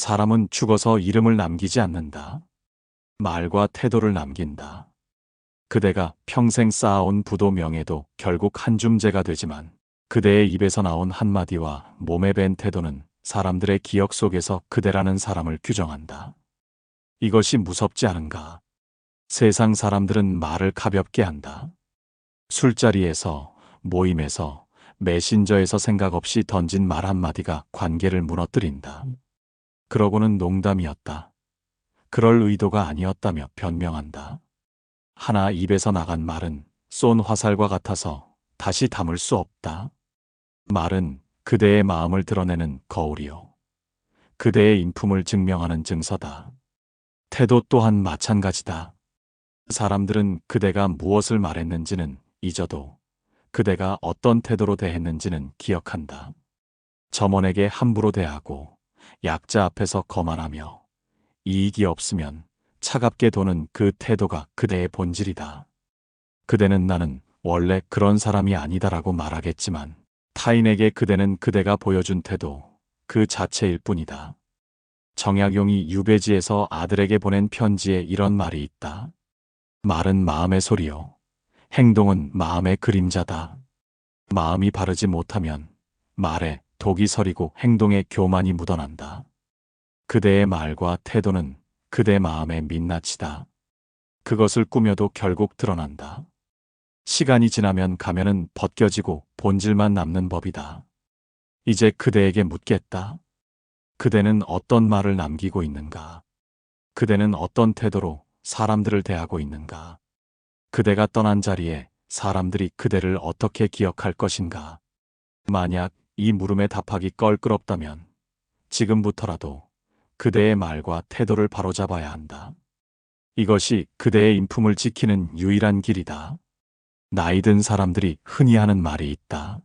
사람은 죽어서 이름을 남기지 않는다. 말과 태도를 남긴다. 그대가 평생 쌓아온 부도 명예도 결국 한 줌재가 되지만 그대의 입에서 나온 한마디와 몸에 밴 태도는 사람들의 기억 속에서 그대라는 사람을 규정한다. 이것이 무섭지 않은가? 세상 사람들은 말을 가볍게 한다. 술자리에서, 모임에서, 메신저에서 생각 없이 던진 말 한마디가 관계를 무너뜨린다. 그러고는 농담이었다. 그럴 의도가 아니었다며 변명한다. 하나 입에서 나간 말은 쏜 화살과 같아서 다시 담을 수 없다. 말은 그대의 마음을 드러내는 거울이요. 그대의 인품을 증명하는 증서다. 태도 또한 마찬가지다. 사람들은 그대가 무엇을 말했는지는 잊어도 그대가 어떤 태도로 대했는지는 기억한다. 점원에게 함부로 대하고 약자 앞에서 거만하며 이익이 없으면 차갑게 도는 그 태도가 그대의 본질이다. 그대는 나는 원래 그런 사람이 아니다라고 말하겠지만 타인에게 그대는 그대가 보여준 태도 그 자체일 뿐이다. 정약용이 유배지에서 아들에게 보낸 편지에 이런 말이 있다. 말은 마음의 소리요. 행동은 마음의 그림자다. 마음이 바르지 못하면 말에 독이 서리고 행동에 교만이 묻어난다. 그대의 말과 태도는 그대 마음의 민낯이다. 그것을 꾸며도 결국 드러난다. 시간이 지나면 가면은 벗겨지고 본질만 남는 법이다. 이제 그대에게 묻겠다. 그대는 어떤 말을 남기고 있는가? 그대는 어떤 태도로 사람들을 대하고 있는가? 그대가 떠난 자리에 사람들이 그대를 어떻게 기억할 것인가? 만약 이 물음에 답하기 껄끄럽다면 지금부터라도 그대의 말과 태도를 바로잡아야 한다. 이것이 그대의 인품을 지키는 유일한 길이다. 나이든 사람들이 흔히 하는 말이 있다.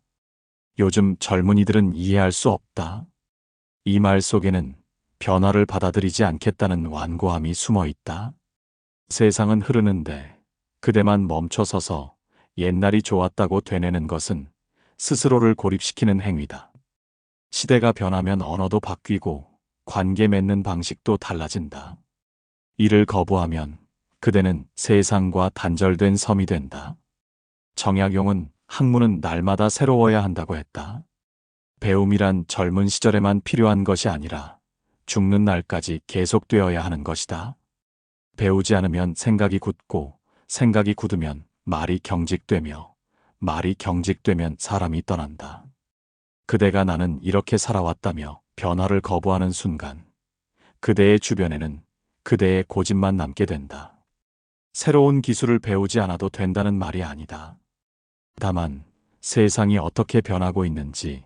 요즘 젊은이들은 이해할 수 없다. 이 말 속에는 변화를 받아들이지 않겠다는 완고함이 숨어 있다. 세상은 흐르는데 그대만 멈춰서서 옛날이 좋았다고 되뇌는 것은 스스로를 고립시키는 행위다. 시대가 변하면 언어도 바뀌고 관계 맺는 방식도 달라진다. 이를 거부하면 그대는 세상과 단절된 섬이 된다. 정약용은 학문은 날마다 새로워야 한다고 했다. 배움이란 젊은 시절에만 필요한 것이 아니라 죽는 날까지 계속되어야 하는 것이다. 배우지 않으면 생각이 굳고 생각이 굳으면 말이 경직되며 말이 경직되면 사람이 떠난다. 그대가 나는 이렇게 살아왔다며 변화를 거부하는 순간 그대의 주변에는 그대의 고집만 남게 된다. 새로운 기술을 배우지 않아도 된다는 말이 아니다. 다만 세상이 어떻게 변하고 있는지,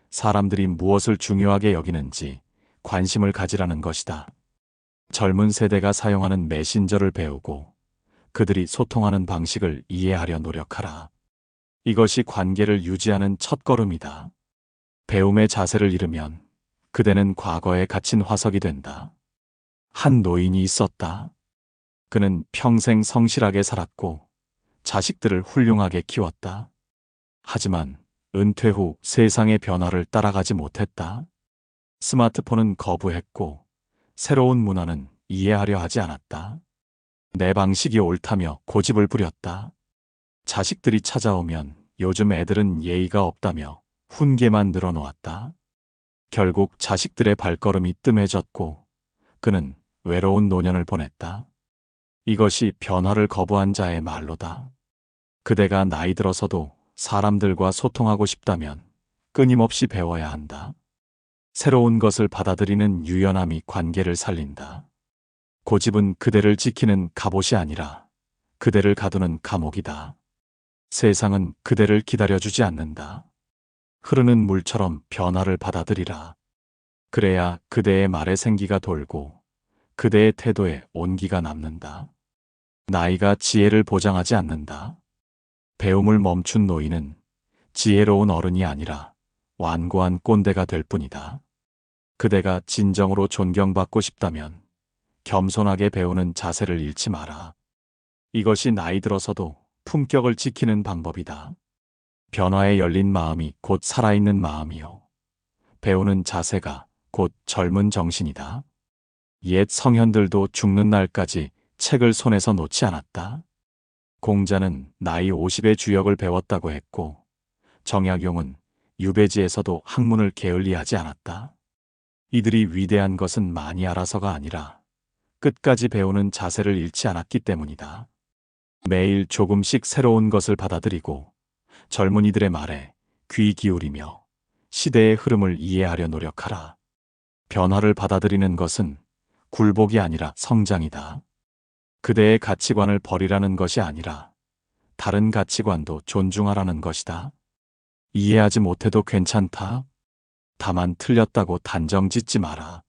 사람들이 무엇을 중요하게 여기는지 관심을 가지라는 것이다. 젊은 세대가 사용하는 메신저를 배우고 그들이 소통하는 방식을 이해하려 노력하라. 이것이 관계를 유지하는 첫걸음이다. 배움의 자세를 잃으면 그대는 과거에 갇힌 화석이 된다. 한 노인이 있었다. 그는 평생 성실하게 살았고 자식들을 훌륭하게 키웠다. 하지만 은퇴 후 세상의 변화를 따라가지 못했다. 스마트폰은 거부했고 새로운 문화는 이해하려 하지 않았다. 내 방식이 옳다며 고집을 부렸다. 자식들이 찾아오면 요즘 애들은 예의가 없다며 훈계만 늘어놓았다. 결국 자식들의 발걸음이 뜸해졌고 그는 외로운 노년을 보냈다. 이것이 변화를 거부한 자의 말로다. 그대가 나이 들어서도 사람들과 소통하고 싶다면 끊임없이 배워야 한다. 새로운 것을 받아들이는 유연함이 관계를 살린다. 고집은 그대를 지키는 갑옷이 아니라 그대를 가두는 감옥이다. 세상은 그대를 기다려주지 않는다. 흐르는 물처럼 변화를 받아들이라. 그래야 그대의 말에 생기가 돌고 그대의 태도에 온기가 남는다. 나이가 지혜를 보장하지 않는다. 배움을 멈춘 노인은 지혜로운 어른이 아니라 완고한 꼰대가 될 뿐이다. 그대가 진정으로 존경받고 싶다면 겸손하게 배우는 자세를 잃지 마라. 이것이 나이 들어서도 품격을 지키는 방법이다. 변화에 열린 마음이 곧 살아있는 마음이요. 배우는 자세가 곧 젊은 정신이다. 옛 성현들도 죽는 날까지 책을 손에서 놓지 않았다. 공자는 나이 50의 주역을 배웠다고 했고, 정약용은 유배지에서도 학문을 게을리하지 않았다. 이들이 위대한 것은 많이 알아서가 아니라 끝까지 배우는 자세를 잃지 않았기 때문이다. 매일 조금씩 새로운 것을 받아들이고 젊은이들의 말에 귀 기울이며 시대의 흐름을 이해하려 노력하라. 변화를 받아들이는 것은 굴복이 아니라 성장이다. 그대의 가치관을 버리라는 것이 아니라 다른 가치관도 존중하라는 것이다. 이해하지 못해도 괜찮다. 다만 틀렸다고 단정 짓지 마라.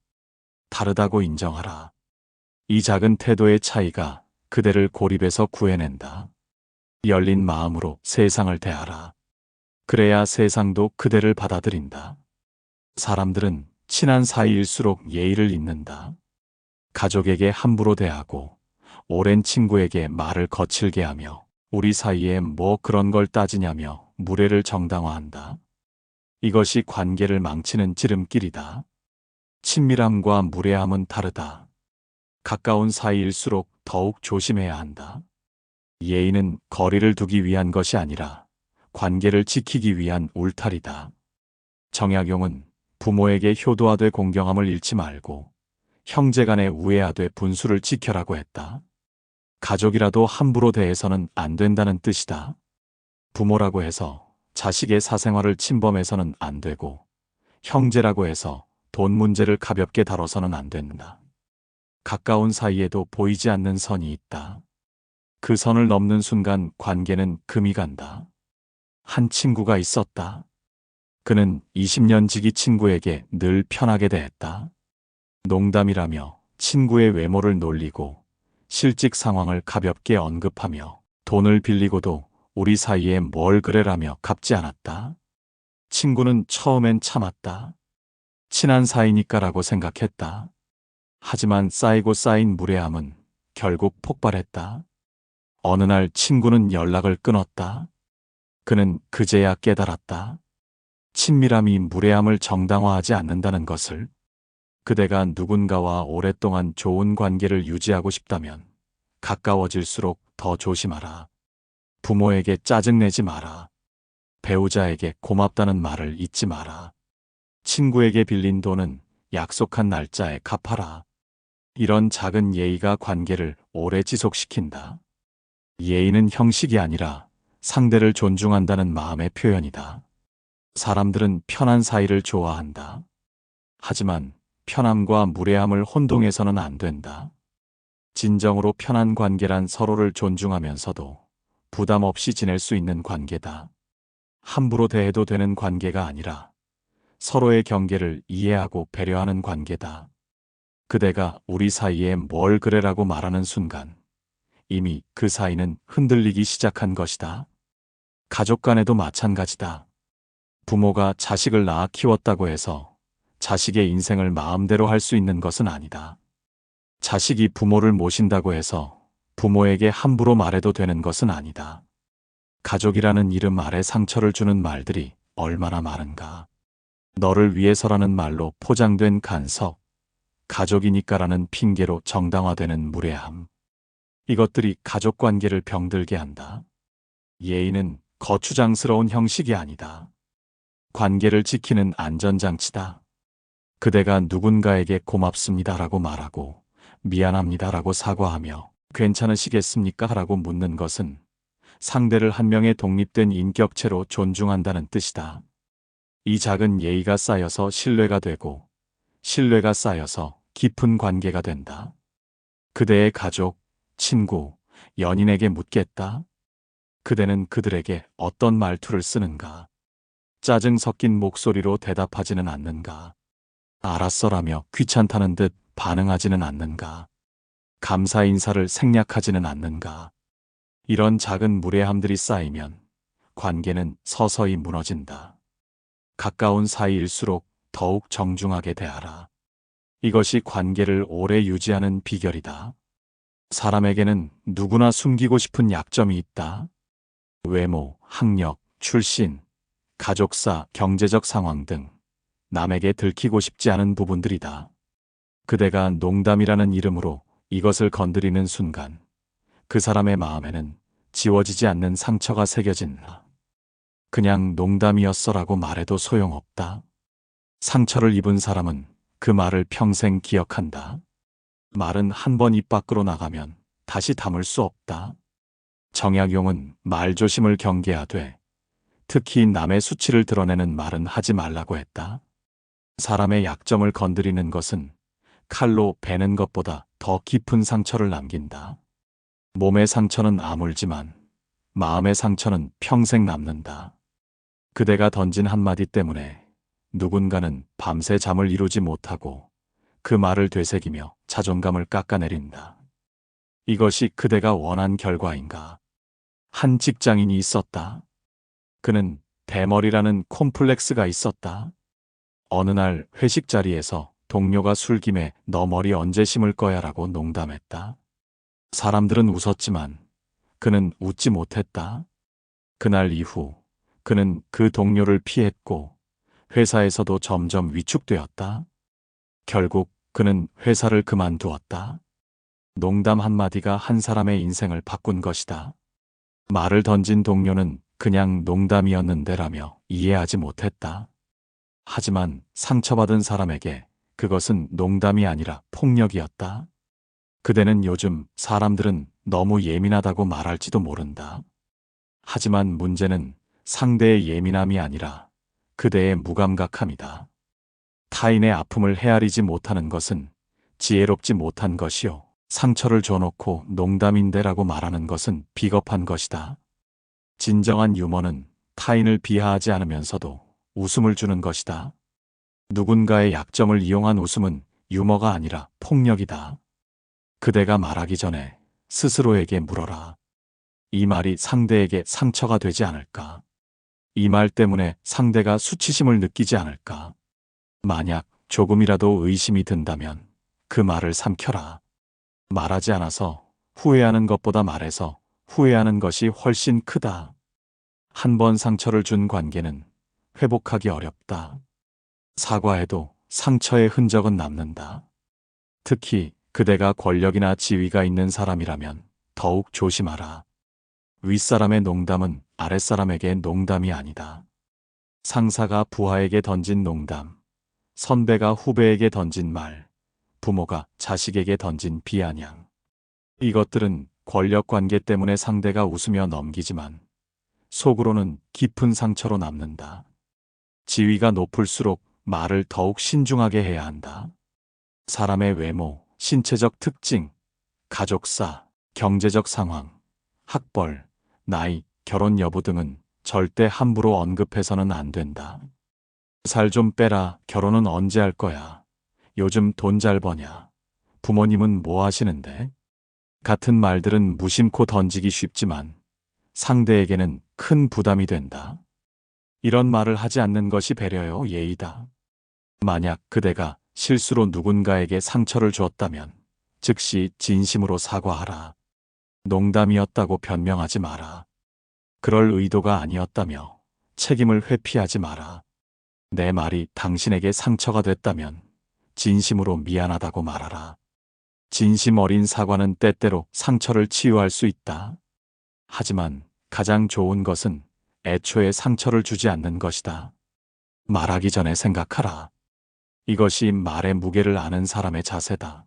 다르다고 인정하라. 이 작은 태도의 차이가 그대를 고립에서 구해낸다. 열린 마음으로 세상을 대하라. 그래야 세상도 그대를 받아들인다. 사람들은 친한 사이일수록 예의를 잊는다. 가족에게 함부로 대하고 오랜 친구에게 말을 거칠게 하며 우리 사이에 뭐 그런 걸 따지냐며 무례를 정당화한다. 이것이 관계를 망치는 지름길이다. 친밀함과 무례함은 다르다. 가까운 사이일수록 더욱 조심해야 한다. 예의는 거리를 두기 위한 것이 아니라 관계를 지키기 위한 울타리다. 정약용은 부모에게 효도하되 공경함을 잃지 말고 형제간에 우애하되 분수를 지켜라고 했다. 가족이라도 함부로 대해서는 안 된다는 뜻이다. 부모라고 해서 자식의 사생활을 침범해서는 안 되고, 형제라고 해서 돈 문제를 가볍게 다뤄서는 안 된다. 가까운 사이에도 보이지 않는 선이 있다. 그 선을 넘는 순간 관계는 금이 간다. 한 친구가 있었다. 그는 20년 지기 친구에게 늘 편하게 대했다. 농담이라며 친구의 외모를 놀리고 실직 상황을 가볍게 언급하며 돈을 빌리고도 우리 사이에 뭘 그래라며 갚지 않았다. 친구는 처음엔 참았다. 친한 사이니까라고 생각했다. 하지만 쌓이고 쌓인 무례함은 결국 폭발했다. 어느 날 친구는 연락을 끊었다. 그는 그제야 깨달았다. 친밀함이 무례함을 정당화하지 않는다는 것을. 그대가 누군가와 오랫동안 좋은 관계를 유지하고 싶다면 가까워질수록 더 조심하라. 부모에게 짜증내지 마라. 배우자에게 고맙다는 말을 잊지 마라. 친구에게 빌린 돈은 약속한 날짜에 갚아라. 이런 작은 예의가 관계를 오래 지속시킨다. 예의는 형식이 아니라 상대를 존중한다는 마음의 표현이다. 사람들은 편한 사이를 좋아한다. 하지만 편함과 무례함을 혼동해서는 안 된다. 진정으로 편한 관계란 서로를 존중하면서도 부담 없이 지낼 수 있는 관계다. 함부로 대해도 되는 관계가 아니라 서로의 경계를 이해하고 배려하는 관계다. 그대가 우리 사이에 뭘 그래라고 말하는 순간 이미 그 사이는 흔들리기 시작한 것이다. 가족 간에도 마찬가지다. 부모가 자식을 낳아 키웠다고 해서 자식의 인생을 마음대로 할 수 있는 것은 아니다. 자식이 부모를 모신다고 해서 부모에게 함부로 말해도 되는 것은 아니다. 가족이라는 이름 아래 상처를 주는 말들이 얼마나 많은가. 너를 위해서라는 말로 포장된 간섭, 가족이니까라는 핑계로 정당화되는 무례함. 이것들이 가족관계를 병들게 한다. 예의는 거추장스러운 형식이 아니다. 관계를 지키는 안전장치다. 그대가 누군가에게 고맙습니다라고 말하고 미안합니다라고 사과하며 괜찮으시겠습니까? 라고 묻는 것은 상대를 한 명의 독립된 인격체로 존중한다는 뜻이다. 이 작은 예의가 쌓여서 신뢰가 되고 신뢰가 쌓여서 깊은 관계가 된다. 그대의 가족, 친구, 연인에게 묻겠다. 그대는 그들에게 어떤 말투를 쓰는가? 짜증 섞인 목소리로 대답하지는 않는가? 알았어라며 귀찮다는 듯 반응하지는 않는가? 감사 인사를 생략하지는 않는가? 이런 작은 무례함들이 쌓이면 관계는 서서히 무너진다. 가까운 사이일수록 더욱 정중하게 대하라. 이것이 관계를 오래 유지하는 비결이다. 사람에게는 누구나 숨기고 싶은 약점이 있다. 외모, 학력, 출신, 가족사, 경제적 상황 등 남에게 들키고 싶지 않은 부분들이다. 그대가 농담이라는 이름으로 이것을 건드리는 순간 그 사람의 마음에는 지워지지 않는 상처가 새겨진다. 그냥 농담이었어라고 말해도 소용없다. 상처를 입은 사람은 그 말을 평생 기억한다. 말은 한 번 입 밖으로 나가면 다시 담을 수 없다. 정약용은 말조심을 경계하되 특히 남의 수치를 드러내는 말은 하지 말라고 했다. 사람의 약점을 건드리는 것은 칼로 베는 것보다 더 깊은 상처를 남긴다. 몸의 상처는 아물지만 마음의 상처는 평생 남는다. 그대가 던진 한마디 때문에 누군가는 밤새 잠을 이루지 못하고 그 말을 되새기며 자존감을 깎아내린다. 이것이 그대가 원한 결과인가? 한 직장인이 있었다. 그는 대머리라는 콤플렉스가 있었다. 어느 날 회식 자리에서 동료가 술김에 너 머리 언제 심을 거야 라고 농담했다. 사람들은 웃었지만 그는 웃지 못했다. 그날 이후 그는 그 동료를 피했고 회사에서도 점점 위축되었다. 결국 그는 회사를 그만두었다. 농담 한마디가 한 사람의 인생을 바꾼 것이다. 말을 던진 동료는 그냥 농담이었는데라며 이해하지 못했다. 하지만 상처받은 사람에게 그것은 농담이 아니라 폭력이었다. 그대는 요즘 사람들은 너무 예민하다고 말할지도 모른다. 하지만 문제는 상대의 예민함이 아니라 그대의 무감각함이다. 타인의 아픔을 헤아리지 못하는 것은 지혜롭지 못한 것이요. 상처를 줘놓고 농담인데라고 말하는 것은 비겁한 것이다. 진정한 유머는 타인을 비하하지 않으면서도 웃음을 주는 것이다. 누군가의 약점을 이용한 웃음은 유머가 아니라 폭력이다. 그대가 말하기 전에 스스로에게 물어라. 이 말이 상대에게 상처가 되지 않을까? 이 말 때문에 상대가 수치심을 느끼지 않을까? 만약 조금이라도 의심이 든다면 그 말을 삼켜라. 말하지 않아서 후회하는 것보다 말해서 후회하는 것이 훨씬 크다. 한 번 상처를 준 관계는 회복하기 어렵다. 사과해도 상처의 흔적은 남는다. 특히 그대가 권력이나 지위가 있는 사람이라면 더욱 조심하라. 윗사람의 농담은 아랫사람에게 농담이 아니다. 상사가 부하에게 던진 농담, 선배가 후배에게 던진 말, 부모가 자식에게 던진 비아냥. 이것들은 권력 관계 때문에 상대가 웃으며 넘기지만 속으로는 깊은 상처로 남는다. 지위가 높을수록 말을 더욱 신중하게 해야 한다. 사람의 외모, 신체적 특징, 가족사, 경제적 상황, 학벌, 나이, 결혼 여부 등은 절대 함부로 언급해서는 안 된다. 살 좀 빼라, 결혼은 언제 할 거야? 요즘 돈 잘 버냐? 부모님은 뭐 하시는데? 같은 말들은 무심코 던지기 쉽지만 상대에게는 큰 부담이 된다. 이런 말을 하지 않는 것이 배려요, 예의다. 만약 그대가 실수로 누군가에게 상처를 주었다면 즉시 진심으로 사과하라. 농담이었다고 변명하지 마라. 그럴 의도가 아니었다며 책임을 회피하지 마라. 내 말이 당신에게 상처가 됐다면 진심으로 미안하다고 말하라. 진심 어린 사과는 때때로 상처를 치유할 수 있다. 하지만 가장 좋은 것은 애초에 상처를 주지 않는 것이다. 말하기 전에 생각하라. 이것이 말의 무게를 아는 사람의 자세다.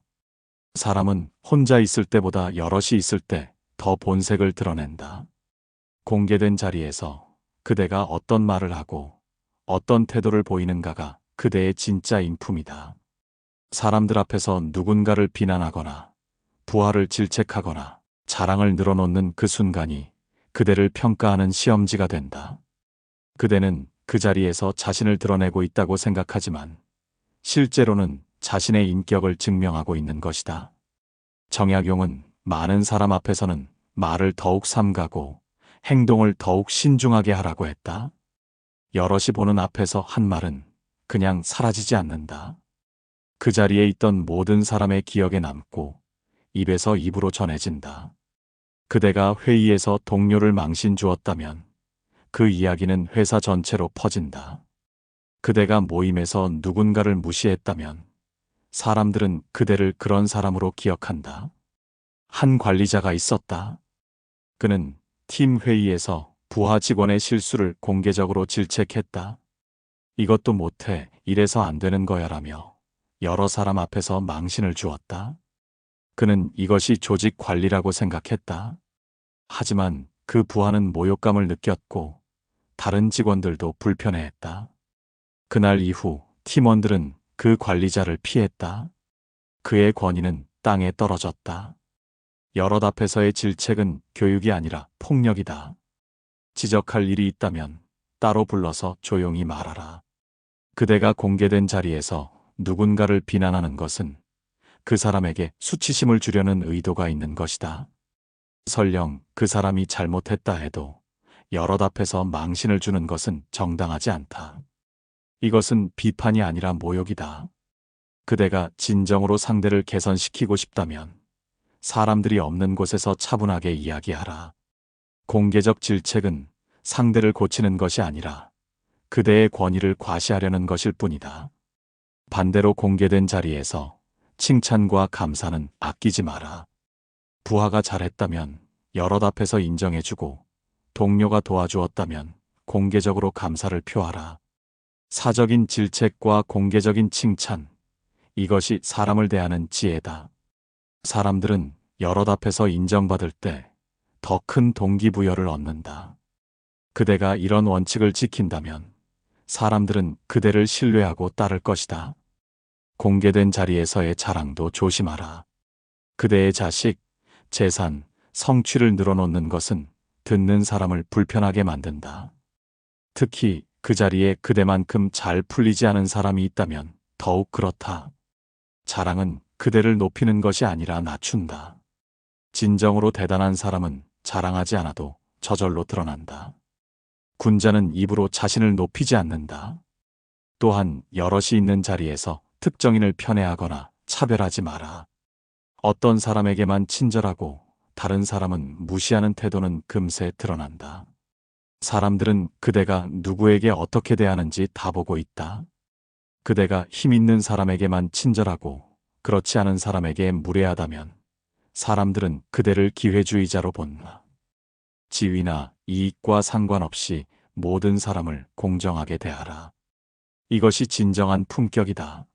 사람은 혼자 있을 때보다 여럿이 있을 때 더 본색을 드러낸다. 공개된 자리에서 그대가 어떤 말을 하고 어떤 태도를 보이는가가 그대의 진짜 인품이다. 사람들 앞에서 누군가를 비난하거나 부하를 질책하거나 자랑을 늘어놓는 그 순간이 그대를 평가하는 시험지가 된다. 그대는 그 자리에서 자신을 드러내고 있다고 생각하지만 실제로는 자신의 인격을 증명하고 있는 것이다. 정약용은 많은 사람 앞에서는 말을 더욱 삼가고 행동을 더욱 신중하게 하라고 했다. 여럿이 보는 앞에서 한 말은 그냥 사라지지 않는다. 그 자리에 있던 모든 사람의 기억에 남고 입에서 입으로 전해진다. 그대가 회의에서 동료를 망신 주었다면 그 이야기는 회사 전체로 퍼진다. 그대가 모임에서 누군가를 무시했다면 사람들은 그대를 그런 사람으로 기억한다. 한 관리자가 있었다. 그는 팀 회의에서 부하 직원의 실수를 공개적으로 질책했다. 이것도 못해, 이래서 안 되는 거야라며 여러 사람 앞에서 망신을 주었다. 그는 이것이 조직 관리라고 생각했다. 하지만 그 부하는 모욕감을 느꼈고 다른 직원들도 불편해했다. 그날 이후 팀원들은 그 관리자를 피했다. 그의 권위는 땅에 떨어졌다. 여럿 앞에서의 질책은 교육이 아니라 폭력이다. 지적할 일이 있다면 따로 불러서 조용히 말하라. 그대가 공개된 자리에서 누군가를 비난하는 것은 그 사람에게 수치심을 주려는 의도가 있는 것이다. 설령 그 사람이 잘못했다 해도 여럿 앞에서 망신을 주는 것은 정당하지 않다. 이것은 비판이 아니라 모욕이다. 그대가 진정으로 상대를 개선시키고 싶다면 사람들이 없는 곳에서 차분하게 이야기하라. 공개적 질책은 상대를 고치는 것이 아니라 그대의 권위를 과시하려는 것일 뿐이다. 반대로 공개된 자리에서 칭찬과 감사는 아끼지 마라. 부하가 잘했다면 여럿 앞에서 인정해주고 동료가 도와주었다면 공개적으로 감사를 표하라. 사적인 질책과 공개적인 칭찬, 이것이 사람을 대하는 지혜다. 사람들은 여럿 앞에서 인정받을 때 더 큰 동기부여를 얻는다. 그대가 이런 원칙을 지킨다면 사람들은 그대를 신뢰하고 따를 것이다. 공개된 자리에서의 자랑도 조심하라. 그대의 자식, 재산, 성취를 늘어놓는 것은 듣는 사람을 불편하게 만든다. 특히 그 자리에 그대만큼 잘 풀리지 않은 사람이 있다면 더욱 그렇다. 자랑은 그대를 높이는 것이 아니라 낮춘다. 진정으로 대단한 사람은 자랑하지 않아도 저절로 드러난다. 군자는 입으로 자신을 높이지 않는다. 또한 여럿이 있는 자리에서 특정인을 편애하거나 차별하지 마라. 어떤 사람에게만 친절하고 다른 사람은 무시하는 태도는 금세 드러난다. 사람들은 그대가 누구에게 어떻게 대하는지 다 보고 있다. 그대가 힘 있는 사람에게만 친절하고 그렇지 않은 사람에게 무례하다면 사람들은 그대를 기회주의자로 본다. 지위나 이익과 상관없이 모든 사람을 공정하게 대하라. 이것이 진정한 품격이다.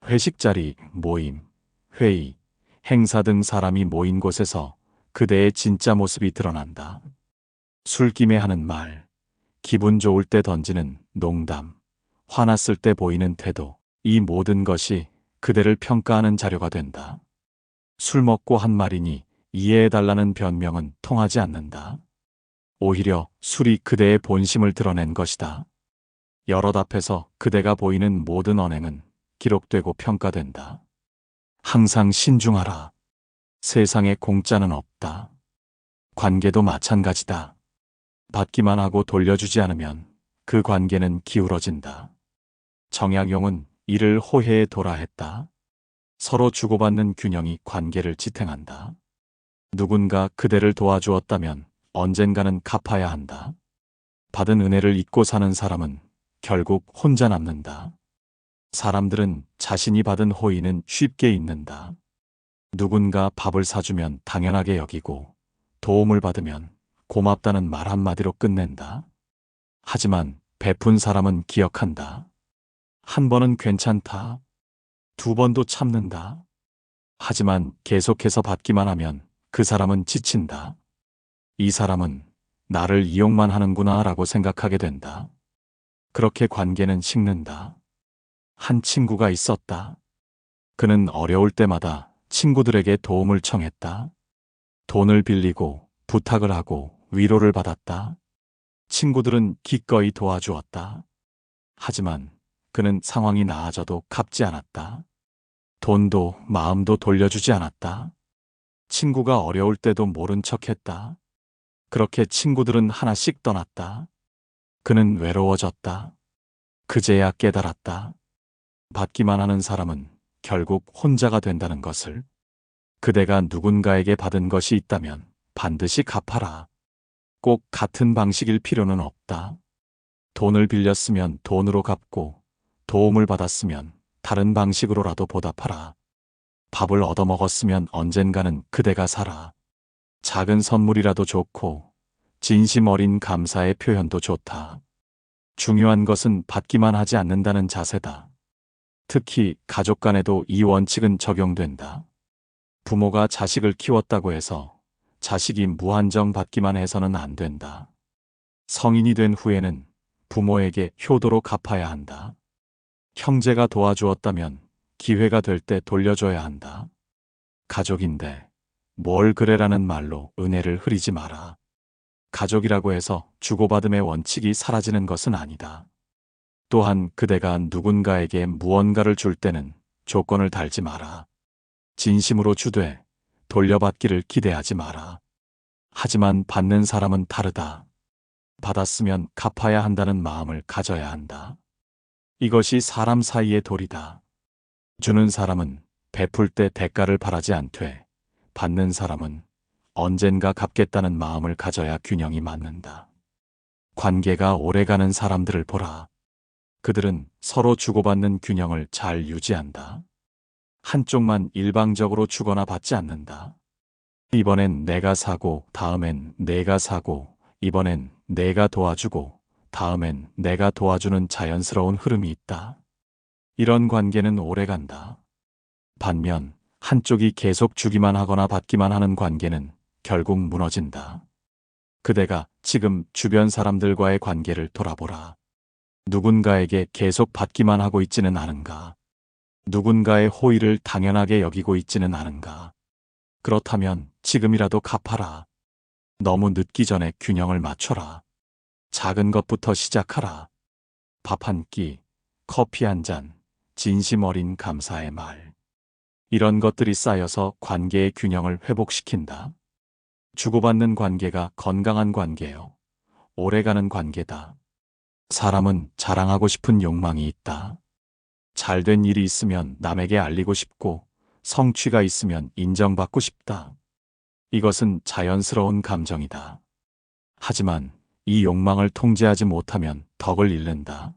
회식 자리, 모임, 회의, 행사 등 사람이 모인 곳에서 그대의 진짜 모습이 드러난다. 술김에 하는 말, 기분 좋을 때 던지는 농담, 화났을 때 보이는 태도, 이 모든 것이 그대를 평가하는 자료가 된다. 술 먹고 한 말이니 이해해달라는 변명은 통하지 않는다. 오히려 술이 그대의 본심을 드러낸 것이다. 여럿 앞에서 그대가 보이는 모든 언행은 기록되고 평가된다. 항상 신중하라. 세상에 공짜는 없다. 관계도 마찬가지다. 받기만 하고 돌려주지 않으면 그 관계는 기울어진다. 정약용은 이를 호혜에 도라했다. 서로 주고받는 균형이 관계를 지탱한다. 누군가 그대를 도와주었다면 언젠가는 갚아야 한다. 받은 은혜를 잊고 사는 사람은 결국 혼자 남는다. 사람들은 자신이 받은 호의는 쉽게 잊는다. 누군가 밥을 사주면 당연하게 여기고 도움을 받으면 고맙다는 말 한마디로 끝낸다. 하지만 베푼 사람은 기억한다. 한 번은 괜찮다. 두 번도 참는다. 하지만 계속해서 받기만 하면 그 사람은 지친다. 이 사람은 나를 이용만 하는구나 라고 생각하게 된다. 그렇게 관계는 식는다. 한 친구가 있었다. 그는 어려울 때마다 친구들에게 도움을 청했다. 돈을 빌리고 부탁을 하고 위로를 받았다. 친구들은 기꺼이 도와주었다. 하지만 그는 상황이 나아져도 갚지 않았다. 돈도 마음도 돌려주지 않았다. 친구가 어려울 때도 모른 척했다. 그렇게 친구들은 하나씩 떠났다. 그는 외로워졌다. 그제야 깨달았다. 받기만 하는 사람은 결국 혼자가 된다는 것을. 그대가 누군가에게 받은 것이 있다면 반드시 갚아라. 꼭 같은 방식일 필요는 없다. 돈을 빌렸으면 돈으로 갚고 도움을 받았으면 다른 방식으로라도 보답하라. 밥을 얻어먹었으면 언젠가는 그대가 사라. 작은 선물이라도 좋고 진심 어린 감사의 표현도 좋다. 중요한 것은 받기만 하지 않는다는 자세다. 특히 가족 간에도 이 원칙은 적용된다. 부모가 자식을 키웠다고 해서 자식이 무한정 받기만 해서는 안 된다. 성인이 된 후에는 부모에게 효도로 갚아야 한다. 형제가 도와주었다면 기회가 될 때 돌려줘야 한다. 가족인데 뭘 그래라는 말로 은혜를 흐리지 마라. 가족이라고 해서 주고받음의 원칙이 사라지는 것은 아니다. 또한 그대가 누군가에게 무언가를 줄 때는 조건을 달지 마라. 진심으로 주되 돌려받기를 기대하지 마라. 하지만 받는 사람은 다르다. 받았으면 갚아야 한다는 마음을 가져야 한다. 이것이 사람 사이의 도리다. 주는 사람은 베풀 때 대가를 바라지 않되 받는 사람은 언젠가 갚겠다는 마음을 가져야 균형이 맞는다. 관계가 오래가는 사람들을 보라. 그들은 서로 주고받는 균형을 잘 유지한다. 한쪽만 일방적으로 주거나 받지 않는다. 이번엔 내가 사고, 다음엔 내가 사고, 이번엔 내가 도와주고, 다음엔 내가 도와주는 자연스러운 흐름이 있다. 이런 관계는 오래간다. 반면 한쪽이 계속 주기만 하거나 받기만 하는 관계는 결국 무너진다. 그대가 지금 주변 사람들과의 관계를 돌아보라. 누군가에게 계속 받기만 하고 있지는 않은가? 누군가의 호의를 당연하게 여기고 있지는 않은가? 그렇다면 지금이라도 갚아라. 너무 늦기 전에 균형을 맞춰라. 작은 것부터 시작하라. 밥 한 끼, 커피 한 잔, 진심 어린 감사의 말. 이런 것들이 쌓여서 관계의 균형을 회복시킨다. 주고받는 관계가 건강한 관계요. 오래가는 관계다. 사람은 자랑하고 싶은 욕망이 있다. 잘된 일이 있으면 남에게 알리고 싶고, 성취가 있으면 인정받고 싶다. 이것은 자연스러운 감정이다. 하지만 이 욕망을 통제하지 못하면 덕을 잃는다.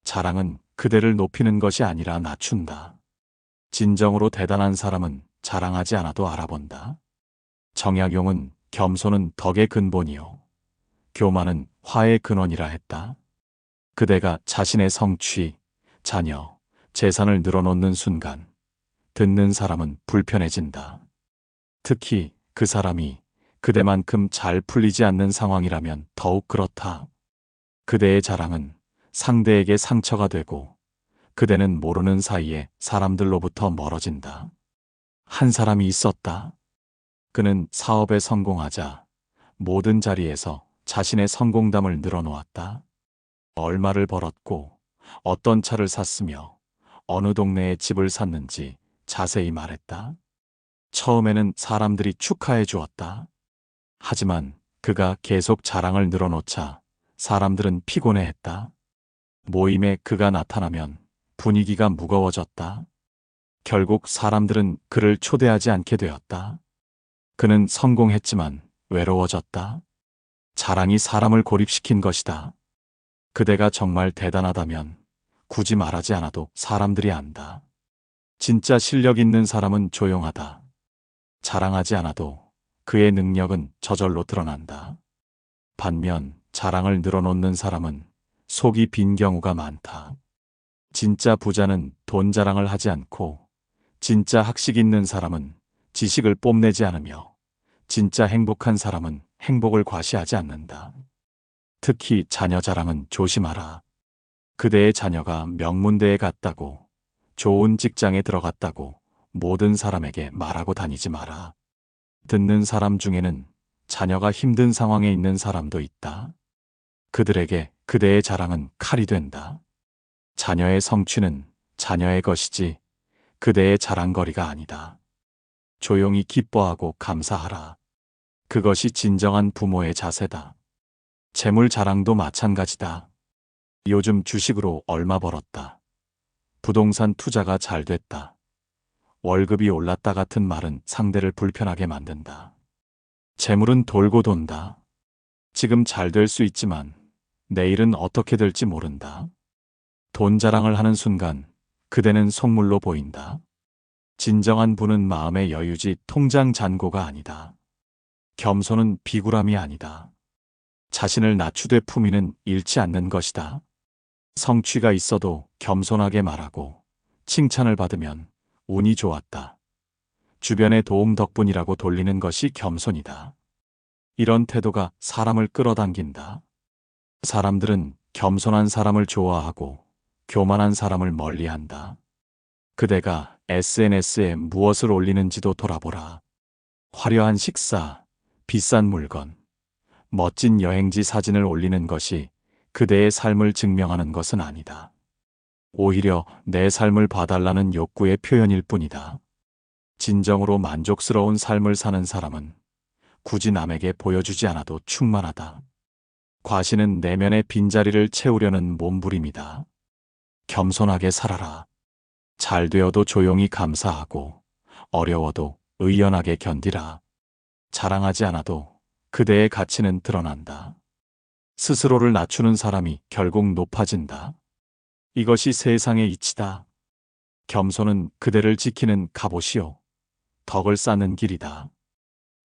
자랑은 그대를 높이는 것이 아니라 낮춘다. 진정으로 대단한 사람은 자랑하지 않아도 알아본다. 정약용은 겸손은 덕의 근본이요. 교만은 화의 근원이라 했다. 그대가 자신의 성취, 자녀, 재산을 늘어놓는 순간 듣는 사람은 불편해진다. 특히 그 사람이 그대만큼 잘 풀리지 않는 상황이라면 더욱 그렇다. 그대의 자랑은 상대에게 상처가 되고 그대는 모르는 사이에 사람들로부터 멀어진다. 한 사람이 있었다. 그는 사업에 성공하자 모든 자리에서 자신의 성공담을 늘어놓았다. 얼마를 벌었고 어떤 차를 샀으며 어느 동네에 집을 샀는지 자세히 말했다. 처음에는 사람들이 축하해 주었다. 하지만 그가 계속 자랑을 늘어놓자 사람들은 피곤해했다. 모임에 그가 나타나면 분위기가 무거워졌다. 결국 사람들은 그를 초대하지 않게 되었다. 그는 성공했지만 외로워졌다. 자랑이 사람을 고립시킨 것이다. 그대가 정말 대단하다면 굳이 말하지 않아도 사람들이 안다. 진짜 실력 있는 사람은 조용하다. 자랑하지 않아도 그의 능력은 저절로 드러난다. 반면 자랑을 늘어놓는 사람은 속이 빈 경우가 많다. 진짜 부자는 돈 자랑을 하지 않고 진짜 학식 있는 사람은 지식을 뽐내지 않으며 진짜 행복한 사람은 행복을 과시하지 않는다. 특히 자녀 자랑은 조심하라. 그대의 자녀가 명문대에 갔다고, 좋은 직장에 들어갔다고 모든 사람에게 말하고 다니지 마라. 듣는 사람 중에는 자녀가 힘든 상황에 있는 사람도 있다. 그들에게 그대의 자랑은 칼이 된다. 자녀의 성취는 자녀의 것이지 그대의 자랑거리가 아니다. 조용히 기뻐하고 감사하라. 그것이 진정한 부모의 자세다. 재물 자랑도 마찬가지다. 요즘 주식으로 얼마 벌었다. 부동산 투자가 잘 됐다. 월급이 올랐다 같은 말은 상대를 불편하게 만든다. 재물은 돌고 돈다. 지금 잘 될 수 있지만 내일은 어떻게 될지 모른다. 돈 자랑을 하는 순간 그대는 속물로 보인다. 진정한 부는 마음의 여유지 통장 잔고가 아니다. 겸손은 비굴함이 아니다. 자신을 낮추되 품위는 잃지 않는 것이다. 성취가 있어도 겸손하게 말하고 칭찬을 받으면 운이 좋았다. 주변의 도움 덕분이라고 돌리는 것이 겸손이다. 이런 태도가 사람을 끌어당긴다. 사람들은 겸손한 사람을 좋아하고 교만한 사람을 멀리한다. 그대가 SNS에 무엇을 올리는지도 돌아보라. 화려한 식사, 비싼 물건, 멋진 여행지 사진을 올리는 것이 그대의 삶을 증명하는 것은 아니다. 오히려 내 삶을 봐달라는 욕구의 표현일 뿐이다. 진정으로 만족스러운 삶을 사는 사람은 굳이 남에게 보여주지 않아도 충만하다. 과시는 내면의 빈자리를 채우려는 몸부림이다. 겸손하게 살아라. 잘 되어도 조용히 감사하고 어려워도 의연하게 견디라. 자랑하지 않아도 그대의 가치는 드러난다. 스스로를 낮추는 사람이 결국 높아진다. 이것이 세상의 이치다. 겸손은 그대를 지키는 갑옷이요. 덕을 쌓는 길이다.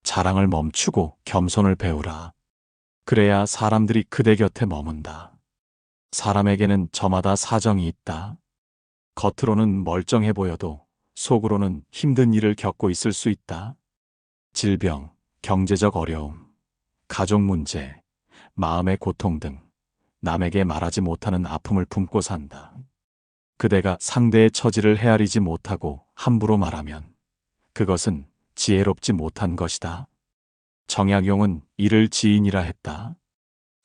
자랑을 멈추고 겸손을 배우라. 그래야 사람들이 그대 곁에 머문다. 사람에게는 저마다 사정이 있다. 겉으로는 멀쩡해 보여도 속으로는 힘든 일을 겪고 있을 수 있다. 질병, 경제적 어려움, 가족 문제, 마음의 고통 등 남에게 말하지 못하는 아픔을 품고 산다. 그대가 상대의 처지를 헤아리지 못하고 함부로 말하면 그것은 지혜롭지 못한 것이다. 정약용은 이를 지인이라 했다.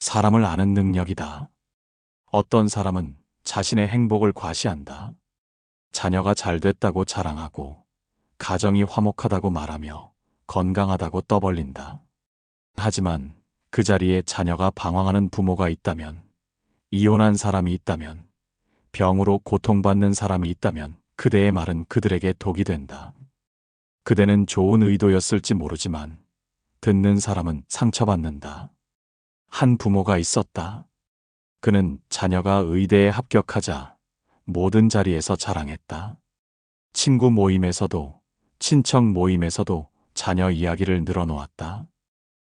사람을 아는 능력이다. 어떤 사람은 자신의 행복을 과시한다. 자녀가 잘 됐다고 자랑하고 가정이 화목하다고 말하며 건강하다고 떠벌린다. 하지만 그 자리에 자녀가 방황하는 부모가 있다면, 이혼한 사람이 있다면, 병으로 고통받는 사람이 있다면 그대의 말은 그들에게 독이 된다. 그대는 좋은 의도였을지 모르지만 듣는 사람은 상처받는다. 한 부모가 있었다. 그는 자녀가 의대에 합격하자 모든 자리에서 자랑했다. 친구 모임에서도 친척 모임에서도 자녀 이야기를 늘어놓았다.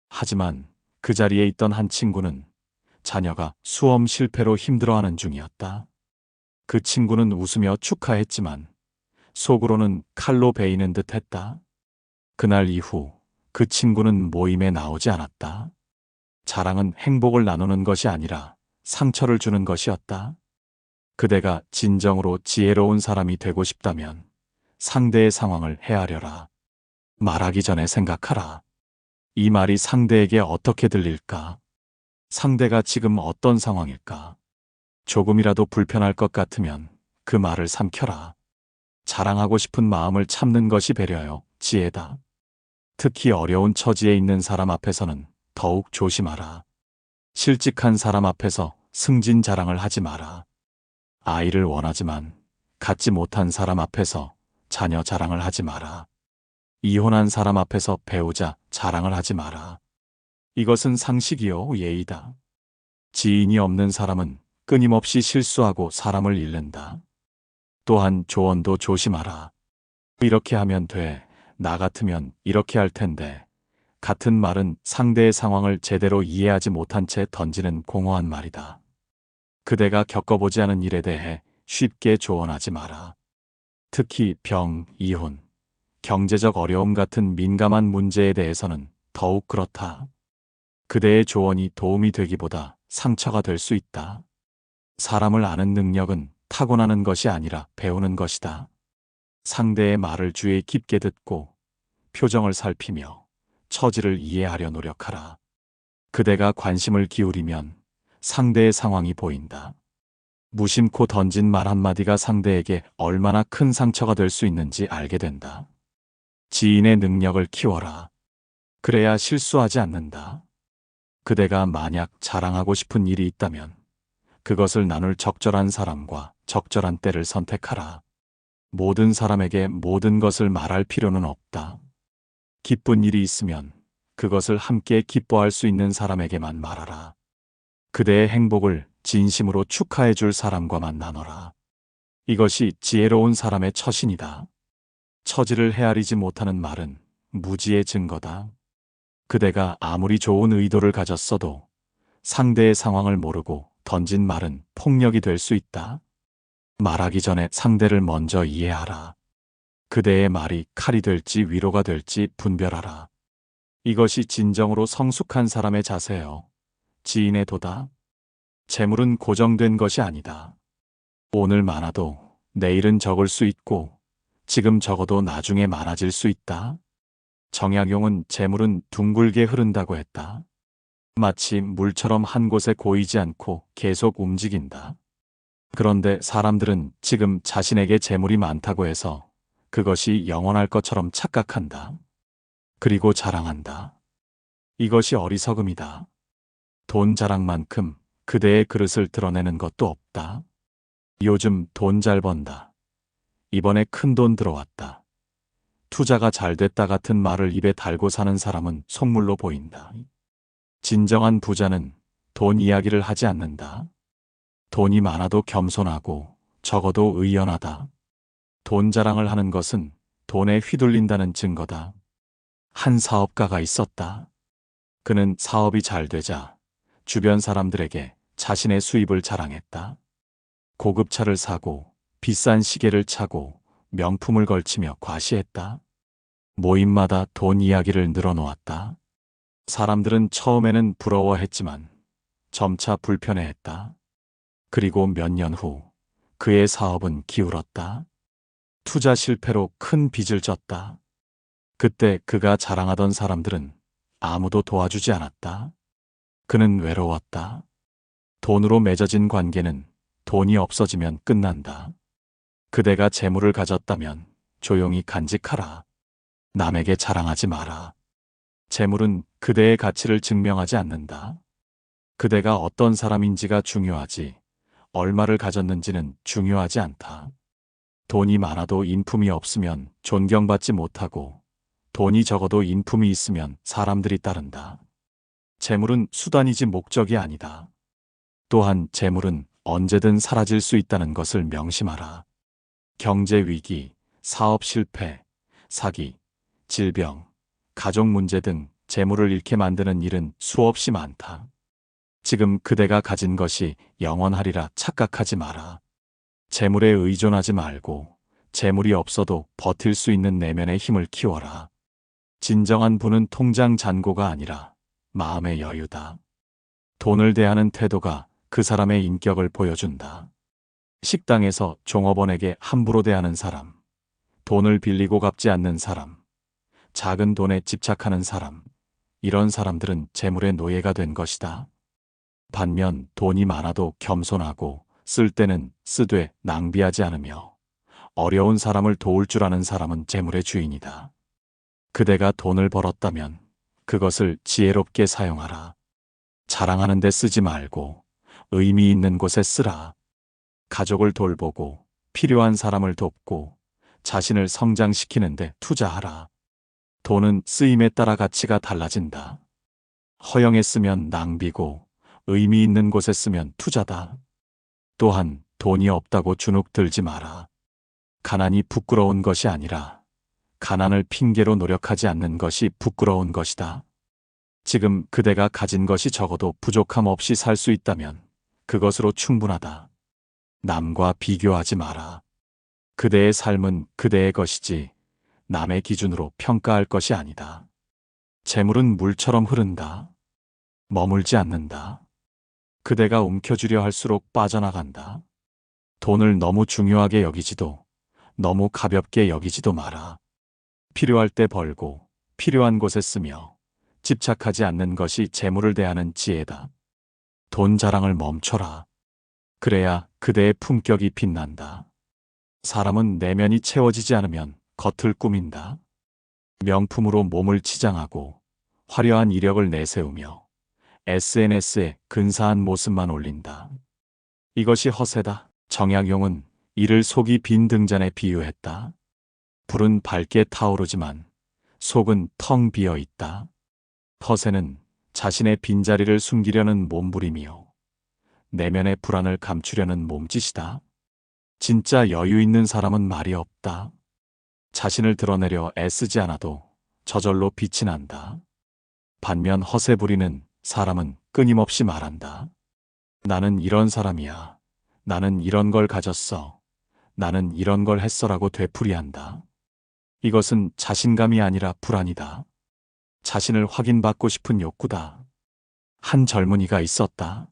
하지만 그 자리에 있던 한 친구는 자녀가 수험 실패로 힘들어하는 중이었다. 그 친구는 웃으며 축하했지만 속으로는 칼로 베이는 듯 했다. 그날 이후 그 친구는 모임에 나오지 않았다. 자랑은 행복을 나누는 것이 아니라 상처를 주는 것이었다. 그대가 진정으로 지혜로운 사람이 되고 싶다면 상대의 상황을 헤아려라. 말하기 전에 생각하라. 이 말이 상대에게 어떻게 들릴까? 상대가 지금 어떤 상황일까? 조금이라도 불편할 것 같으면 그 말을 삼켜라. 자랑하고 싶은 마음을 참는 것이 배려요, 지혜다. 특히 어려운 처지에 있는 사람 앞에서는 더욱 조심하라. 실직한 사람 앞에서 승진 자랑을 하지 마라. 아이를 원하지만 갖지 못한 사람 앞에서 자녀 자랑을 하지 마라. 이혼한 사람 앞에서 배우자 자랑을 하지 마라. 이것은 상식이요, 예의다. 지인이 없는 사람은 끊임없이 실수하고 사람을 잃는다. 또한 조언도 조심하라. 이렇게 하면 돼. 나 같으면 이렇게 할 텐데. 같은 말은 상대의 상황을 제대로 이해하지 못한 채 던지는 공허한 말이다. 그대가 겪어보지 않은 일에 대해 쉽게 조언하지 마라. 특히 병, 이혼, 경제적 어려움 같은 민감한 문제에 대해서는 더욱 그렇다. 그대의 조언이 도움이 되기보다 상처가 될 수 있다. 사람을 아는 능력은 타고나는 것이 아니라 배우는 것이다. 상대의 말을 주의 깊게 듣고 표정을 살피며 처지를 이해하려 노력하라. 그대가 관심을 기울이면 상대의 상황이 보인다. 무심코 던진 말 한마디가 상대에게 얼마나 큰 상처가 될 수 있는지 알게 된다. 지인의 능력을 키워라. 그래야 실수하지 않는다. 그대가 만약 자랑하고 싶은 일이 있다면 그것을 나눌 적절한 사람과 적절한 때를 선택하라. 모든 사람에게 모든 것을 말할 필요는 없다. 기쁜 일이 있으면 그것을 함께 기뻐할 수 있는 사람에게만 말하라. 그대의 행복을 진심으로 축하해 줄 사람과만 나눠라. 이것이 지혜로운 사람의 처신이다. 처지를 헤아리지 못하는 말은 무지의 증거다. 그대가 아무리 좋은 의도를 가졌어도 상대의 상황을 모르고 던진 말은 폭력이 될 수 있다. 말하기 전에 상대를 먼저 이해하라. 그대의 말이 칼이 될지 위로가 될지 분별하라. 이것이 진정으로 성숙한 사람의 자세요. 지인의 도다. 재물은 고정된 것이 아니다. 오늘 많아도 내일은 적을 수 있고 지금 적어도 나중에 많아질 수 있다. 정약용은 재물은 둥글게 흐른다고 했다. 마치 물처럼 한 곳에 고이지 않고 계속 움직인다. 그런데 사람들은 지금 자신에게 재물이 많다고 해서 그것이 영원할 것처럼 착각한다. 그리고 자랑한다. 이것이 어리석음이다. 돈 자랑만큼 그대의 그릇을 드러내는 것도 없다. 요즘 돈 잘 번다. 이번에 큰 돈 들어왔다. 투자가 잘 됐다 같은 말을 입에 달고 사는 사람은 속물로 보인다. 진정한 부자는 돈 이야기를 하지 않는다. 돈이 많아도 겸손하고 적어도 의연하다. 돈 자랑을 하는 것은 돈에 휘둘린다는 증거다. 한 사업가가 있었다. 그는 사업이 잘 되자 주변 사람들에게 자신의 수입을 자랑했다. 고급 차를 사고 비싼 시계를 차고 명품을 걸치며 과시했다. 모임마다 돈 이야기를 늘어놓았다. 사람들은 처음에는 부러워했지만 점차 불편해했다. 그리고 몇 년 후 그의 사업은 기울었다. 투자 실패로 큰 빚을 졌다. 그때 그가 자랑하던 사람들은 아무도 도와주지 않았다. 그는 외로웠다. 돈으로 맺어진 관계는 돈이 없어지면 끝난다. 그대가 재물을 가졌다면 조용히 간직하라. 남에게 자랑하지 마라. 재물은 그대의 가치를 증명하지 않는다. 그대가 어떤 사람인지가 중요하지 얼마를 가졌는지는 중요하지 않다. 돈이 많아도 인품이 없으면 존경받지 못하고 돈이 적어도 인품이 있으면 사람들이 따른다. 재물은 수단이지 목적이 아니다. 또한 재물은 언제든 사라질 수 있다는 것을 명심하라. 경제 위기, 사업 실패, 사기, 질병, 가족 문제 등 재물을 잃게 만드는 일은 수없이 많다. 지금 그대가 가진 것이 영원하리라 착각하지 마라. 재물에 의존하지 말고 재물이 없어도 버틸 수 있는 내면의 힘을 키워라. 진정한 부는 통장 잔고가 아니라 마음의 여유다. 돈을 대하는 태도가 그 사람의 인격을 보여준다. 식당에서 종업원에게 함부로 대하는 사람, 돈을 빌리고 갚지 않는 사람, 작은 돈에 집착하는 사람, 이런 사람들은 재물의 노예가 된 것이다. 반면 돈이 많아도 겸손하고 쓸 때는 쓰되 낭비하지 않으며 어려운 사람을 도울 줄 아는 사람은 재물의 주인이다. 그대가 돈을 벌었다면 그것을 지혜롭게 사용하라. 자랑하는 데 쓰지 말고 의미 있는 곳에 쓰라. 가족을 돌보고 필요한 사람을 돕고 자신을 성장시키는 데 투자하라. 돈은 쓰임에 따라 가치가 달라진다. 허영에 쓰면 낭비고 의미 있는 곳에 쓰면 투자다. 또한 돈이 없다고 주눅 들지 마라. 가난이 부끄러운 것이 아니라 가난을 핑계로 노력하지 않는 것이 부끄러운 것이다. 지금 그대가 가진 것이 적어도 부족함 없이 살 수 있다면 그것으로 충분하다. 남과 비교하지 마라. 그대의 삶은 그대의 것이지 남의 기준으로 평가할 것이 아니다. 재물은 물처럼 흐른다. 머물지 않는다. 그대가 움켜쥐려 할수록 빠져나간다. 돈을 너무 중요하게 여기지도 너무 가볍게 여기지도 마라. 필요할 때 벌고 필요한 곳에 쓰며 집착하지 않는 것이 재물을 대하는 지혜다. 돈 자랑을 멈춰라. 그래야 그대의 품격이 빛난다. 사람은 내면이 채워지지 않으면 겉을 꾸민다. 명품으로 몸을 치장하고 화려한 이력을 내세우며 SNS에 근사한 모습만 올린다. 이것이 허세다. 정약용은 이를 속이 빈 등잔에 비유했다. 불은 밝게 타오르지만 속은 텅 비어 있다. 허세는 자신의 빈자리를 숨기려는 몸부림이요. 내면의 불안을 감추려는 몸짓이다. 진짜 여유 있는 사람은 말이 없다. 자신을 드러내려 애쓰지 않아도 저절로 빛이 난다. 반면 허세 부리는 사람은 끊임없이 말한다. 나는 이런 사람이야. 나는 이런 걸 가졌어. 나는 이런 걸 했어라고 되풀이한다. 이것은 자신감이 아니라 불안이다. 자신을 확인받고 싶은 욕구다. 한 젊은이가 있었다.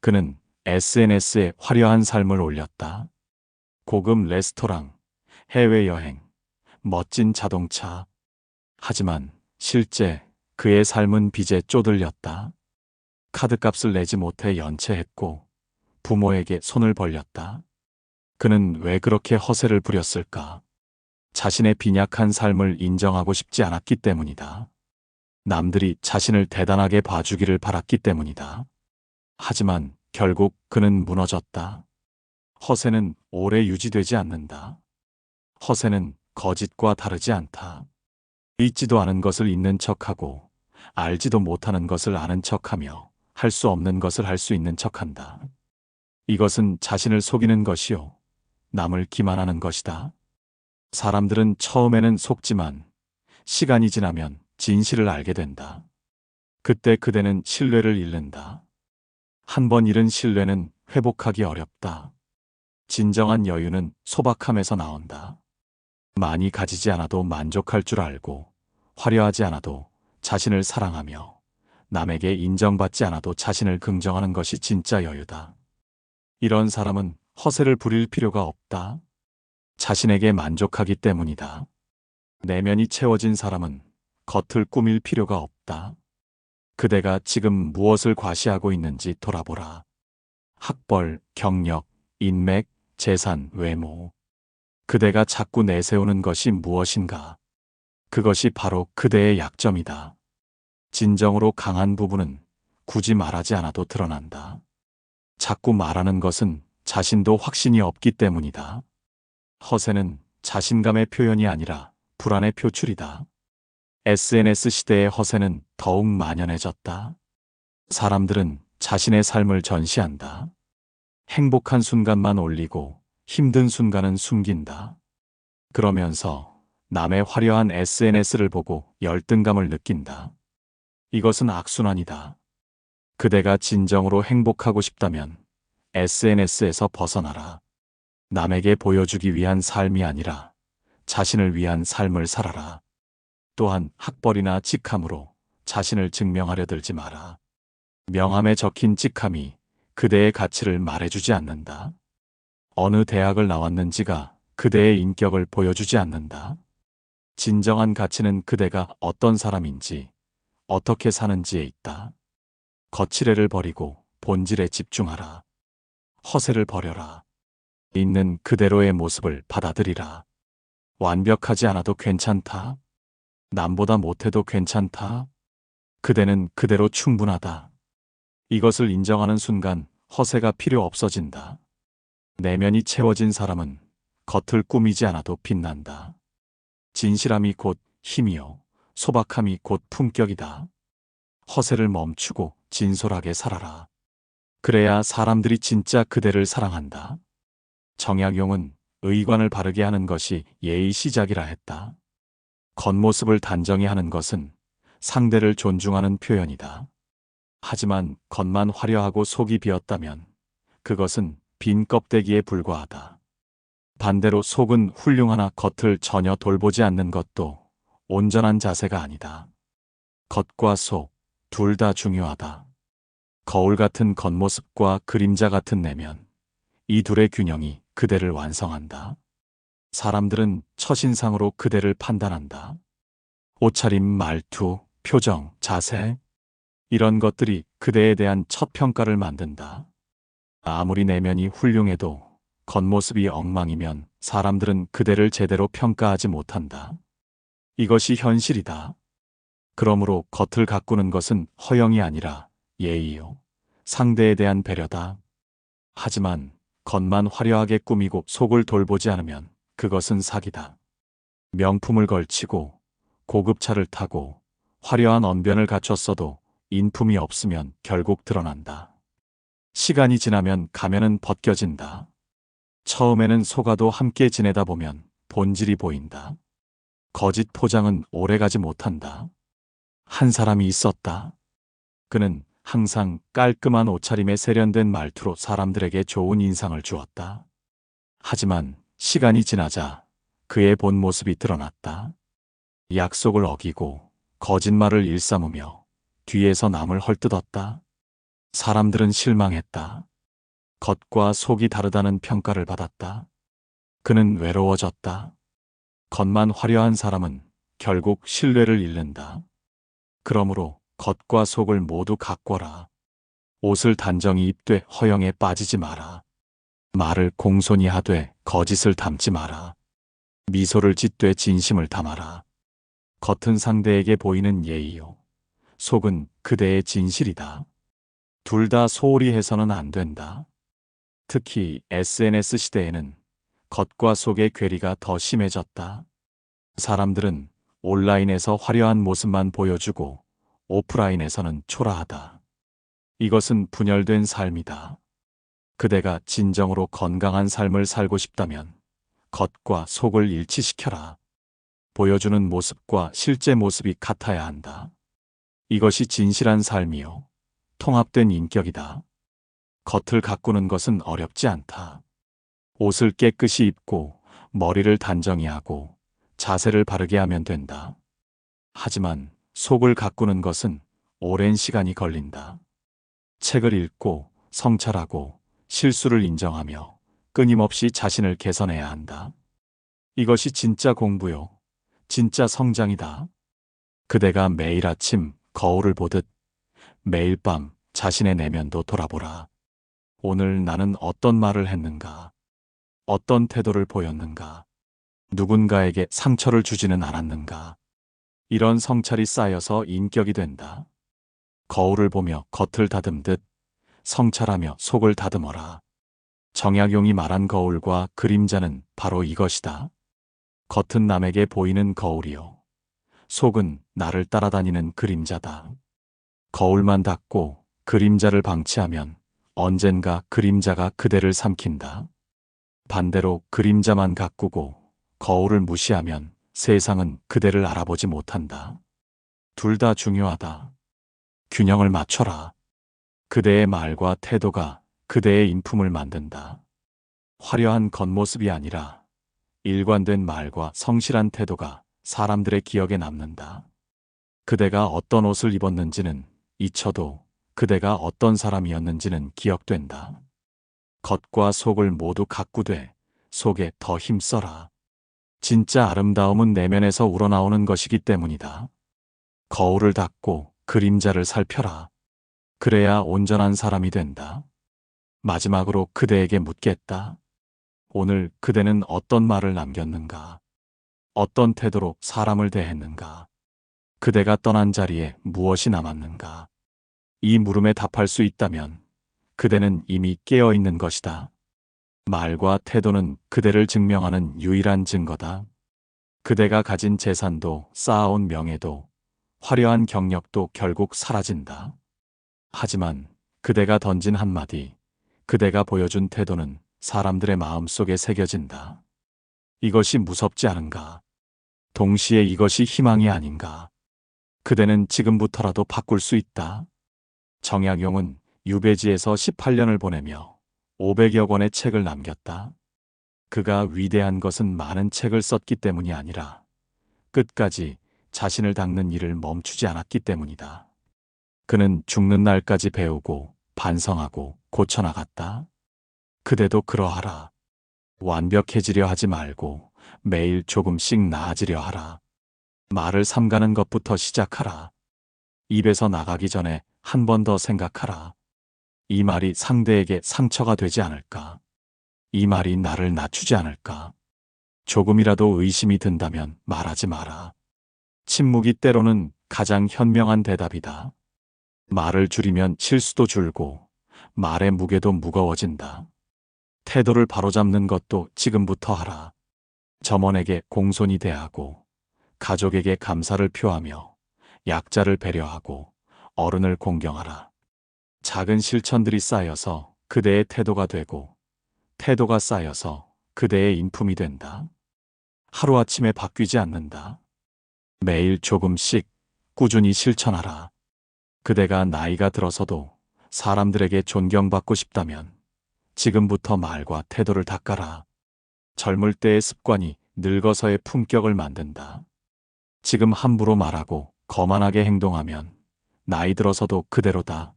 그는 SNS에 화려한 삶을 올렸다. 고급 레스토랑, 해외여행, 멋진 자동차. 하지만 실제 그의 삶은 빚에 쪼들렸다. 카드값을 내지 못해 연체했고 부모에게 손을 벌렸다. 그는 왜 그렇게 허세를 부렸을까? 자신의 빈약한 삶을 인정하고 싶지 않았기 때문이다. 남들이 자신을 대단하게 봐주기를 바랐기 때문이다. 하지만 결국 그는 무너졌다. 허세는 오래 유지되지 않는다. 허세는 거짓과 다르지 않다. 있지도 않은 것을 있는 척하고 알지도 못하는 것을 아는 척하며 할 수 없는 것을 할 수 있는 척한다. 이것은 자신을 속이는 것이요, 남을 기만하는 것이다. 사람들은 처음에는 속지만 시간이 지나면 진실을 알게 된다. 그때 그대는 신뢰를 잃는다. 한 번 잃은 신뢰는 회복하기 어렵다. 진정한 여유는 소박함에서 나온다. 많이 가지지 않아도 만족할 줄 알고, 화려하지 않아도 자신을 사랑하며, 남에게 인정받지 않아도 자신을 긍정하는 것이 진짜 여유다. 이런 사람은 허세를 부릴 필요가 없다. 자신에게 만족하기 때문이다. 내면이 채워진 사람은 겉을 꾸밀 필요가 없다. 그대가 지금 무엇을 과시하고 있는지 돌아보라. 학벌, 경력, 인맥, 재산, 외모. 그대가 자꾸 내세우는 것이 무엇인가? 그것이 바로 그대의 약점이다. 진정으로 강한 부분은 굳이 말하지 않아도 드러난다. 자꾸 말하는 것은 자신도 확신이 없기 때문이다. 허세는 자신감의 표현이 아니라 불안의 표출이다. SNS 시대의 허세는 더욱 만연해졌다. 사람들은 자신의 삶을 전시한다. 행복한 순간만 올리고 힘든 순간은 숨긴다. 그러면서 남의 화려한 SNS를 보고 열등감을 느낀다. 이것은 악순환이다. 그대가 진정으로 행복하고 싶다면 SNS에서 벗어나라. 남에게 보여주기 위한 삶이 아니라 자신을 위한 삶을 살아라. 또한 학벌이나 직함으로 자신을 증명하려 들지 마라. 명함에 적힌 직함이 그대의 가치를 말해주지 않는다. 어느 대학을 나왔는지가 그대의 인격을 보여주지 않는다. 진정한 가치는 그대가 어떤 사람인지, 어떻게 사는지에 있다. 거칠애를 버리고 본질에 집중하라. 허세를 버려라. 있는 그대로의 모습을 받아들이라. 완벽하지 않아도 괜찮다. 남보다 못해도 괜찮다. 그대는 그대로 충분하다. 이것을 인정하는 순간 허세가 필요 없어진다. 내면이 채워진 사람은 겉을 꾸미지 않아도 빛난다. 진실함이 곧 힘이요, 소박함이 곧 품격이다. 허세를 멈추고 진솔하게 살아라. 그래야 사람들이 진짜 그대를 사랑한다. 정약용은 의관을 바르게 하는 것이 예의 시작이라 했다. 겉모습을 단정히 하는 것은 상대를 존중하는 표현이다. 하지만 겉만 화려하고 속이 비었다면 그것은 빈 껍데기에 불과하다. 반대로 속은 훌륭하나 겉을 전혀 돌보지 않는 것도 온전한 자세가 아니다. 겉과 속, 둘 다 중요하다. 거울 같은 겉모습과 그림자 같은 내면, 이 둘의 균형이 그대를 완성한다. 사람들은 첫인상으로 그대를 판단한다. 옷차림, 말투, 표정, 자세, 이런 것들이 그대에 대한 첫 평가를 만든다. 아무리 내면이 훌륭해도 겉모습이 엉망이면 사람들은 그대를 제대로 평가하지 못한다. 이것이 현실이다. 그러므로 겉을 가꾸는 것은 허영이 아니라 예의요, 상대에 대한 배려다. 하지만 겉만 화려하게 꾸미고 속을 돌보지 않으면 그것은 사기다. 명품을 걸치고 고급차를 타고 화려한 언변을 갖췄어도 인품이 없으면 결국 드러난다. 시간이 지나면 가면은 벗겨진다. 처음에는 속아도 함께 지내다 보면 본질이 보인다. 거짓 포장은 오래가지 못한다. 한 사람이 있었다. 그는 항상 깔끔한 옷차림에 세련된 말투로 사람들에게 좋은 인상을 주었다. 하지만 시간이 지나자 그의 본 모습이 드러났다. 약속을 어기고 거짓말을 일삼으며 뒤에서 남을 헐뜯었다. 사람들은 실망했다. 겉과 속이 다르다는 평가를 받았다. 그는 외로워졌다. 겉만 화려한 사람은 결국 신뢰를 잃는다. 그러므로 겉과 속을 모두 가꿔라. 옷을 단정히 입되 허영에 빠지지 마라. 말을 공손히 하되 거짓을 담지 마라. 미소를 짓되 진심을 담아라. 겉은 상대에게 보이는 예의요. 속은 그대의 진실이다. 둘 다 소홀히 해서는 안 된다. 특히 SNS 시대에는 겉과 속의 괴리가 더 심해졌다. 사람들은 온라인에서 화려한 모습만 보여주고 오프라인에서는 초라하다. 이것은 분열된 삶이다. 그대가 진정으로 건강한 삶을 살고 싶다면 겉과 속을 일치시켜라. 보여주는 모습과 실제 모습이 같아야 한다. 이것이 진실한 삶이요. 통합된 인격이다. 겉을 가꾸는 것은 어렵지 않다. 옷을 깨끗이 입고 머리를 단정히 하고 자세를 바르게 하면 된다. 하지만 속을 가꾸는 것은 오랜 시간이 걸린다. 책을 읽고 성찰하고 실수를 인정하며 끊임없이 자신을 개선해야 한다. 이것이 진짜 공부요. 진짜 성장이다. 그대가 매일 아침 거울을 보듯 매일 밤 자신의 내면도 돌아보라. 오늘 나는 어떤 말을 했는가? 어떤 태도를 보였는가? 누군가에게 상처를 주지는 않았는가? 이런 성찰이 쌓여서 인격이 된다. 거울을 보며 겉을 다듬듯 성찰하며 속을 다듬어라. 정약용이 말한 거울과 그림자는 바로 이것이다. 겉은 남에게 보이는 거울이요. 속은 나를 따라다니는 그림자다. 거울만 닫고 그림자를 방치하면 언젠가 그림자가 그대를 삼킨다. 반대로 그림자만 가꾸고 거울을 무시하면 세상은 그대를 알아보지 못한다. 둘 다 중요하다. 균형을 맞춰라. 그대의 말과 태도가 그대의 인품을 만든다. 화려한 겉모습이 아니라 일관된 말과 성실한 태도가 사람들의 기억에 남는다. 그대가 어떤 옷을 입었는지는 잊혀도 그대가 어떤 사람이었는지는 기억된다. 겉과 속을 모두 가꾸되 속에 더 힘써라. 진짜 아름다움은 내면에서 우러나오는 것이기 때문이다. 거울을 닫고 그림자를 살펴라. 그래야 온전한 사람이 된다. 마지막으로 그대에게 묻겠다. 오늘 그대는 어떤 말을 남겼는가? 어떤 태도로 사람을 대했는가? 그대가 떠난 자리에 무엇이 남았는가? 이 물음에 답할 수 있다면 그대는 이미 깨어 있는 것이다. 말과 태도는 그대를 증명하는 유일한 증거다. 그대가 가진 재산도 쌓아온 명예도 화려한 경력도 결국 사라진다. 하지만 그대가 던진 한마디, 그대가 보여준 태도는 사람들의 마음속에 새겨진다. 이것이 무섭지 않은가? 동시에 이것이 희망이 아닌가? 그대는 지금부터라도 바꿀 수 있다. 정약용은 유배지에서 18년을 보내며 500여 권의 책을 남겼다. 그가 위대한 것은 많은 책을 썼기 때문이 아니라 끝까지 자신을 닦는 일을 멈추지 않았기 때문이다. 그는 죽는 날까지 배우고 반성하고 고쳐나갔다. 그대도 그러하라. 완벽해지려 하지 말고 매일 조금씩 나아지려 하라. 말을 삼가는 것부터 시작하라. 입에서 나가기 전에 한 번 더 생각하라. 이 말이 상대에게 상처가 되지 않을까? 이 말이 나를 낮추지 않을까? 조금이라도 의심이 든다면 말하지 마라. 침묵이 때로는 가장 현명한 대답이다. 말을 줄이면 실수도 줄고 말의 무게도 무거워진다. 태도를 바로잡는 것도 지금부터 하라. 점원에게 공손히 대하고 가족에게 감사를 표하며 약자를 배려하고 어른을 공경하라. 작은 실천들이 쌓여서 그대의 태도가 되고, 태도가 쌓여서 그대의 인품이 된다. 하루아침에 바뀌지 않는다. 매일 조금씩 꾸준히 실천하라. 그대가 나이가 들어서도 사람들에게 존경받고 싶다면 지금부터 말과 태도를 닦아라. 젊을 때의 습관이 늙어서의 품격을 만든다. 지금 함부로 말하고 거만하게 행동하면 나이 들어서도 그대로다.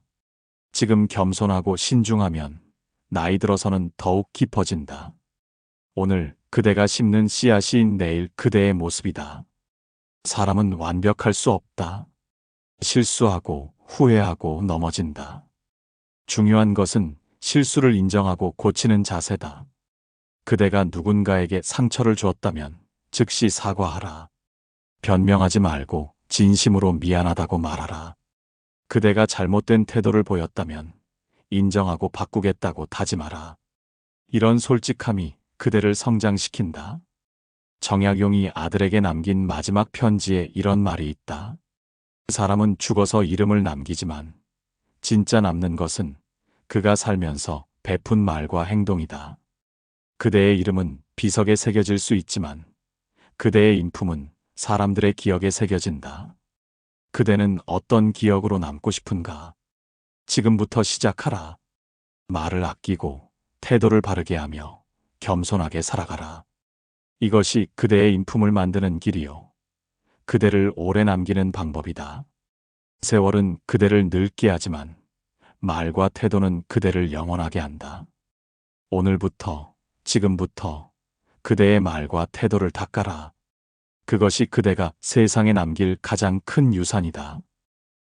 지금 겸손하고 신중하면 나이 들어서는 더욱 깊어진다. 오늘 그대가 심는 씨앗이 내일 그대의 모습이다. 사람은 완벽할 수 없다. 실수하고 후회하고 넘어진다. 중요한 것은 실수를 인정하고 고치는 자세다. 그대가 누군가에게 상처를 주었다면 즉시 사과하라. 변명하지 말고 진심으로 미안하다고 말하라. 그대가 잘못된 태도를 보였다면 인정하고 바꾸겠다고 다짐하라. 이런 솔직함이 그대를 성장시킨다. 정약용이 아들에게 남긴 마지막 편지에 이런 말이 있다. 사람은 죽어서 이름을 남기지만 진짜 남는 것은 그가 살면서 베푼 말과 행동이다. 그대의 이름은 비석에 새겨질 수 있지만 그대의 인품은 사람들의 기억에 새겨진다. 그대는 어떤 기억으로 남고 싶은가? 지금부터 시작하라. 말을 아끼고 태도를 바르게 하며 겸손하게 살아가라. 이것이 그대의 인품을 만드는 길이요. 그대를 오래 남기는 방법이다. 세월은 그대를 늙게 하지만 말과 태도는 그대를 영원하게 한다. 오늘부터, 지금부터 그대의 말과 태도를 닦아라. 그것이 그대가 세상에 남길 가장 큰 유산이다.